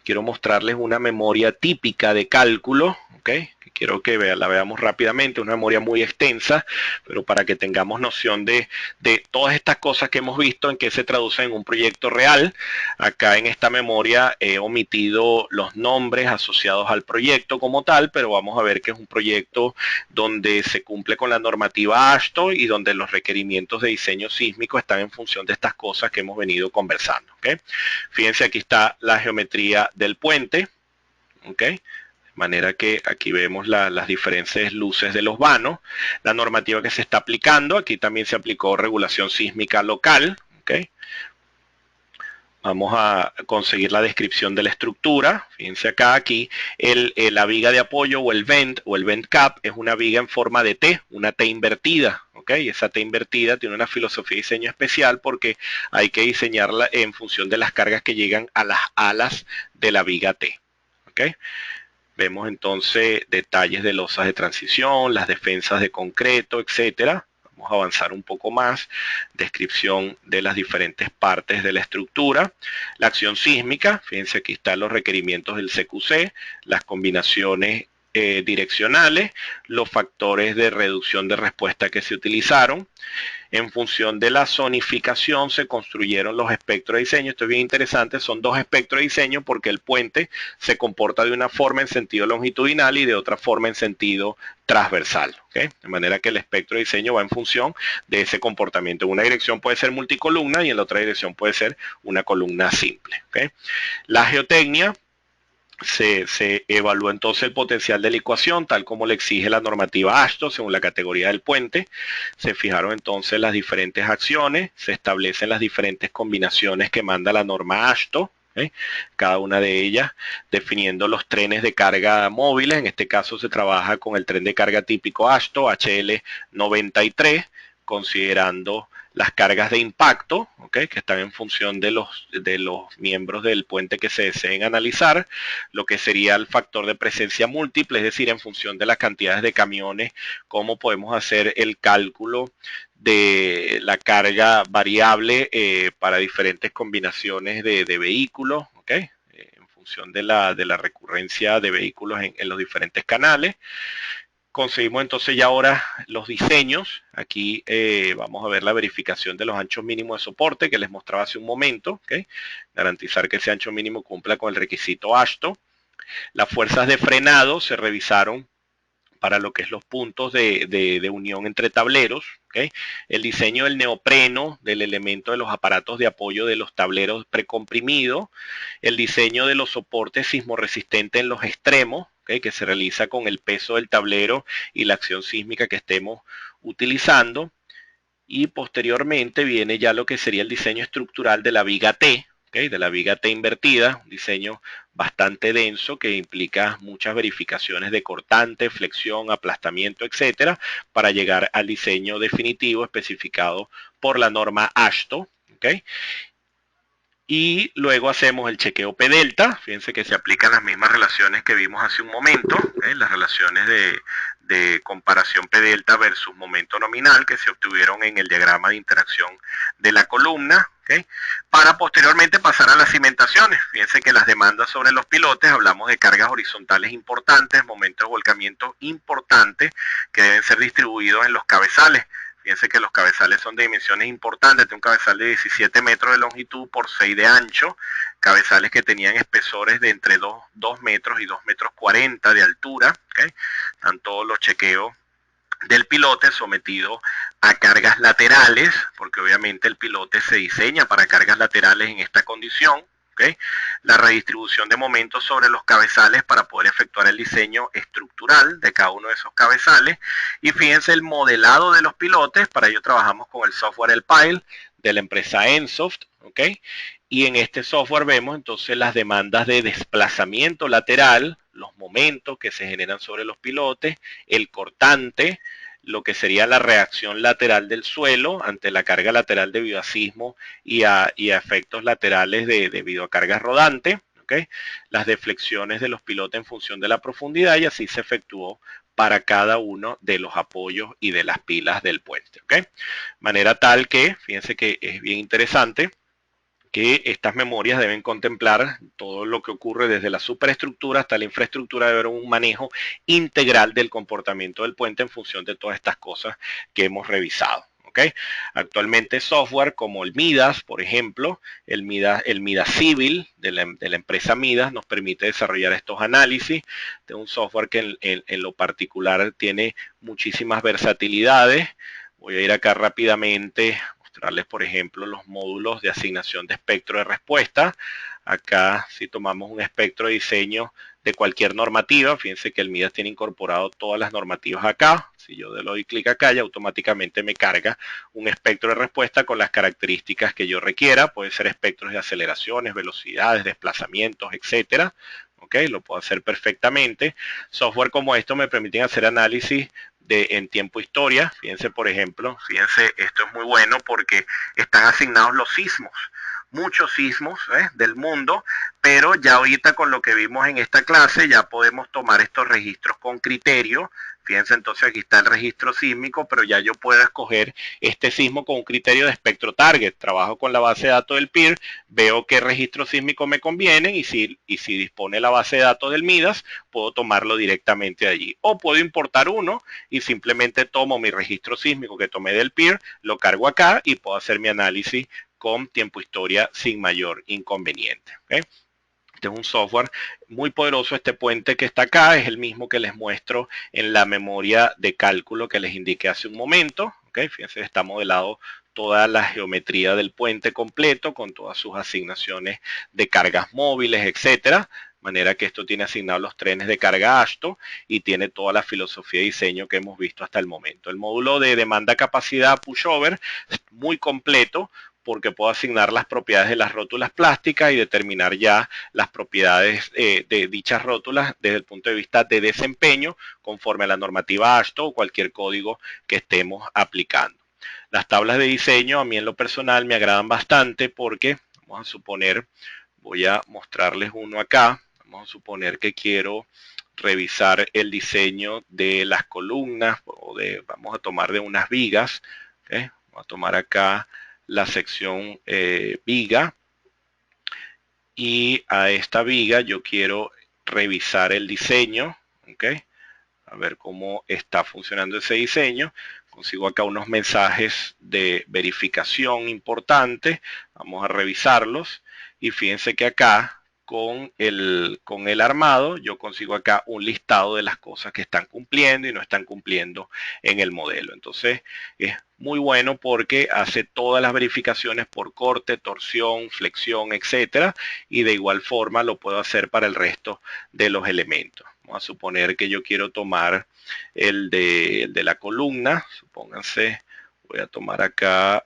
quiero mostrarles una memoria típica de cálculo, ¿ok? Quiero que la veamos rápidamente, una memoria muy extensa, pero para que tengamos noción de todas estas cosas que hemos visto, en qué se traducen en un proyecto real. Acá en esta memoria he omitido los nombres asociados al proyecto como tal, pero vamos a ver que es un proyecto donde se cumple con la normativa AASHTO y donde los requerimientos de diseño sísmico están en función de estas cosas que hemos venido conversando, ¿ok? Fíjense, aquí está la geometría del puente, ¿ok? De manera que aquí vemos las diferentes luces de los vanos, la normativa que se está aplicando, aquí también se aplicó regulación sísmica local, ¿ok? Vamos a conseguir la descripción de la estructura. Fíjense acá, aquí la viga de apoyo o el vent cap es una viga en forma de T, una T invertida, ¿ok? Y esa T invertida tiene una filosofía de diseño especial porque hay que diseñarla en función de las cargas que llegan a las alas de la viga T, ¿ok? Vemos entonces detalles de losas de transición, las defensas de concreto, etcétera. Vamos a avanzar un poco más. Descripción de las diferentes partes de la estructura. La acción sísmica, fíjense aquí están los requerimientos del CQC, las combinaciones direccionales, los factores de reducción de respuesta que se utilizaron. En función de la zonificación se construyeron los espectros de diseño. Esto es bien interesante, son dos espectros de diseño porque el puente se comporta de una forma en sentido longitudinal y de otra forma en sentido transversal, ¿okay? De manera que el espectro de diseño va en función de ese comportamiento. En una dirección puede ser multicolumna y en la otra dirección puede ser una columna simple, ¿okay? La geotecnia se evalúa entonces el potencial de la ecuación tal como le exige la normativa AASHTO según la categoría del puente. Se fijaron entonces las diferentes acciones, se establecen las diferentes combinaciones que manda la norma AASHTO, ¿eh? Cada una de ellas definiendo los trenes de carga móviles. En este caso se trabaja con el tren de carga típico AASHTO HL93, considerando las cargas de impacto, ¿okay? Que están en función de los miembros del puente que se deseen analizar, lo que sería el factor de presencia múltiple, es decir, en función de las cantidades de camiones, cómo podemos hacer el cálculo de la carga variable para diferentes combinaciones de vehículos, ¿okay? En función de la recurrencia de vehículos en los diferentes canales. Conseguimos entonces ya ahora los diseños. Aquí vamos a ver la verificación de los anchos mínimos de soporte que les mostraba hace un momento, ¿okay? Garantizar que ese ancho mínimo cumpla con el requisito AASHTO. Las fuerzas de frenado se revisaron para lo que es los puntos de unión entre tableros, ¿okay? El diseño del neopreno, del elemento de los aparatos de apoyo de los tableros precomprimidos, el diseño de los soportes sismoresistentes en los extremos, ¿okay? Que se realiza con el peso del tablero y la acción sísmica que estemos utilizando. Y posteriormente viene ya lo que sería el diseño estructural de la viga T, ¿okay? De la viga T invertida, un diseño bastante denso que implica muchas verificaciones de cortante, flexión, aplastamiento, etcétera, para llegar al diseño definitivo especificado por la norma AASHTO, ¿okay? Y luego hacemos el chequeo P-delta. Fíjense que se aplican las mismas relaciones que vimos hace un momento, las relaciones de comparación P-delta versus momento nominal que se obtuvieron en el diagrama de interacción de la columna, ¿okay? Para posteriormente pasar a las cimentaciones. Fíjense que las demandas sobre los pilotes, hablamos de cargas horizontales importantes, momentos de volcamiento importantes que deben ser distribuidos en los cabezales. Fíjense que los cabezales son de dimensiones importantes, de un cabezal de 17 metros de longitud por 6 de ancho, cabezales que tenían espesores de entre 2 metros y 2 metros 40 de altura, ¿okay? Están todos los chequeos del pilote sometido a cargas laterales, porque obviamente el pilote se diseña para cargas laterales en esta condición, ¿okay? La redistribución de momentos sobre los cabezales para poder efectuar el diseño estructural de cada uno de esos cabezales. Y fíjense el modelado de los pilotes, para ello trabajamos con el software El Pile de la empresa Ensoft, ¿okay? Y en este software vemos entonces las demandas de desplazamiento lateral, los momentos que se generan sobre los pilotes, el cortante, lo que sería la reacción lateral del suelo ante la carga lateral debido a sismo y a efectos laterales debido a cargas rodantes, ¿okay? Las deflexiones de los pilotes en función de la profundidad, y así se efectuó para cada uno de los apoyos y de las pilas del puente, ¿okay? Manera tal que, fíjense que es bien interesante, que estas memorias deben contemplar todo lo que ocurre desde la superestructura hasta la infraestructura, debe haber un manejo integral del comportamiento del puente en función de todas estas cosas que hemos revisado. ¿Okay? Actualmente software como el Midas, por ejemplo, el Midas Civil de la empresa Midas nos permite desarrollar estos análisis de un software que en lo particular tiene muchísimas versatilidades. Voy a ir acá rápidamente a mostrarles, por ejemplo, los módulos de asignación de espectro de respuesta. Acá, si tomamos un espectro de diseño de cualquier normativa, fíjense que el Midas tiene incorporado todas las normativas acá. Si yo le doy clic acá, ya automáticamente me carga un espectro de respuesta con las características que yo requiera. Puede ser espectros de aceleraciones, velocidades, desplazamientos, etcétera. ¿Okay? Lo puedo hacer perfectamente. Software como esto me permiten hacer análisis en tiempo historia. Fíjense, por ejemplo, fíjense, esto es muy bueno porque están asignados los sismos, muchos sismos del mundo, pero ya ahorita con lo que vimos en esta clase ya podemos tomar estos registros con criterio. Fíjense, entonces aquí está el registro sísmico, pero ya yo puedo escoger este sismo con un criterio de espectro target. Trabajo con la base de datos del PIR, veo qué registro sísmico me conviene y si dispone la base de datos del Midas, puedo tomarlo directamente de allí. O puedo importar uno y simplemente tomo mi registro sísmico que tomé del PIR, lo cargo acá y puedo hacer mi análisis con tiempo historia sin mayor inconveniente. ¿Okay? Este es un software muy poderoso. Este puente que está acá es el mismo que les muestro en la memoria de cálculo que les indiqué hace un momento. ¿Okay? Fíjense, está modelado toda la geometría del puente completo con todas sus asignaciones de cargas móviles, etcétera. De manera que esto tiene asignados los trenes de carga ASTO y tiene toda la filosofía de diseño que hemos visto hasta el momento. El módulo de demanda capacidad pushover es muy completo porque puedo asignar las propiedades de las rótulas plásticas y determinar ya las propiedades de dichas rótulas desde el punto de vista de desempeño conforme a la normativa ASTO o cualquier código que estemos aplicando. Las tablas de diseño a mí en lo personal me agradan bastante porque, vamos a suponer, voy a mostrarles uno acá, vamos a suponer que quiero revisar el diseño de las columnas o vamos a tomar de unas vigas, ¿okay? Vamos a tomar acá la sección viga y a esta viga yo quiero revisar el diseño, ¿ok? A ver cómo está funcionando ese diseño. Consigo acá unos mensajes de verificación importantes, vamos a revisarlos y fíjense que acá con el armado yo consigo acá un listado de las cosas que están cumpliendo y no están cumpliendo en el modelo. Entonces es muy bueno porque hace todas las verificaciones por corte, torsión, flexión, etcétera, y de igual forma lo puedo hacer para el resto de los elementos. Vamos a suponer que yo quiero tomar el de la columna, supónganse, voy a tomar acá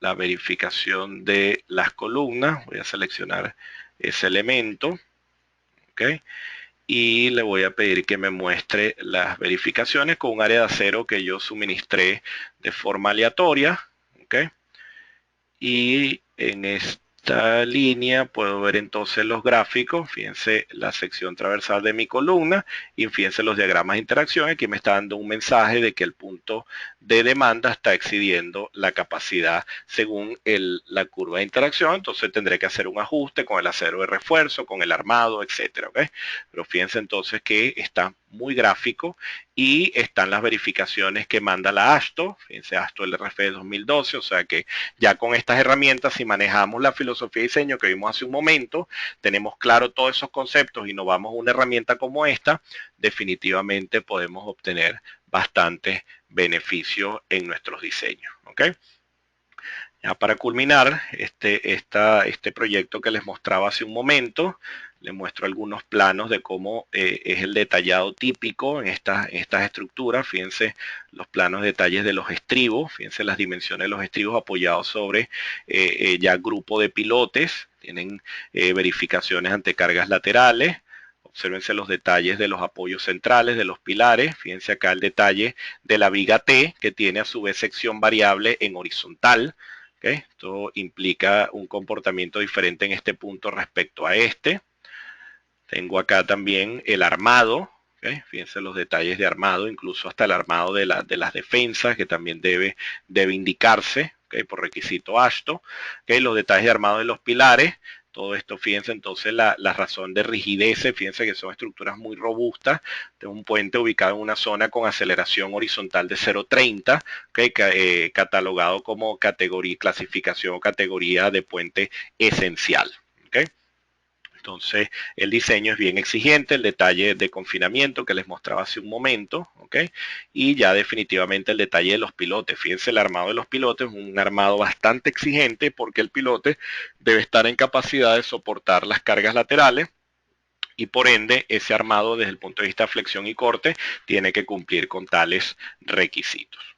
la verificación de las columnas, voy a seleccionar ese elemento, ¿ok? Y le voy a pedir que me muestre las verificaciones con un área de acero que yo suministré de forma aleatoria, ¿ok? Y en esta línea puedo ver entonces los gráficos, fíjense la sección transversal de mi columna y fíjense los diagramas de interacción. Aquí me está dando un mensaje de que el punto de demanda está excediendo la capacidad según la curva de interacción, entonces tendré que hacer un ajuste con el acero de refuerzo, con el armado, etcétera. ¿Okay? Pero fíjense entonces que está muy gráfico y están las verificaciones que manda la ASTO, fíjense ASTO LRF 2012, o sea que ya con estas herramientas, si manejamos la filosofía de diseño que vimos hace un momento, tenemos claro todos esos conceptos y nos vamos a una herramienta como esta, definitivamente podemos obtener bastantes beneficios en nuestros diseños. ¿Okay? Ya para culminar este proyecto que les mostraba hace un momento, les muestro algunos planos de cómo es el detallado típico en estas estructuras. Fíjense los planos detalles de los estribos, fíjense las dimensiones de los estribos apoyados sobre ya grupo de pilotes, tienen verificaciones ante cargas laterales. Obsérvense los detalles de los apoyos centrales, de los pilares. Fíjense acá el detalle de la viga T, que tiene a su vez sección variable en horizontal. ¿Okay? Esto implica un comportamiento diferente en este punto respecto a este. Tengo acá también el armado. ¿Okay? Fíjense los detalles de armado, incluso hasta el armado de las defensas, que también debe indicarse. ¿ok? Por requisito AASHTO, ¿ok? Los detalles de armado de los pilares, todo esto, fíjense entonces la razón de rigidez, fíjense que son estructuras muy robustas, de un puente ubicado en una zona con aceleración horizontal de 0,30, ¿okay? Catalogado como categoría, clasificación o categoría de puente esencial. ¿Okay? Entonces, el diseño es bien exigente, el detalle de confinamiento que les mostraba hace un momento, ¿ok? Y ya definitivamente el detalle de los pilotes. Fíjense, el armado de los pilotes es un armado bastante exigente porque el pilote debe estar en capacidad de soportar las cargas laterales y por ende ese armado desde el punto de vista de flexión y corte tiene que cumplir con tales requisitos.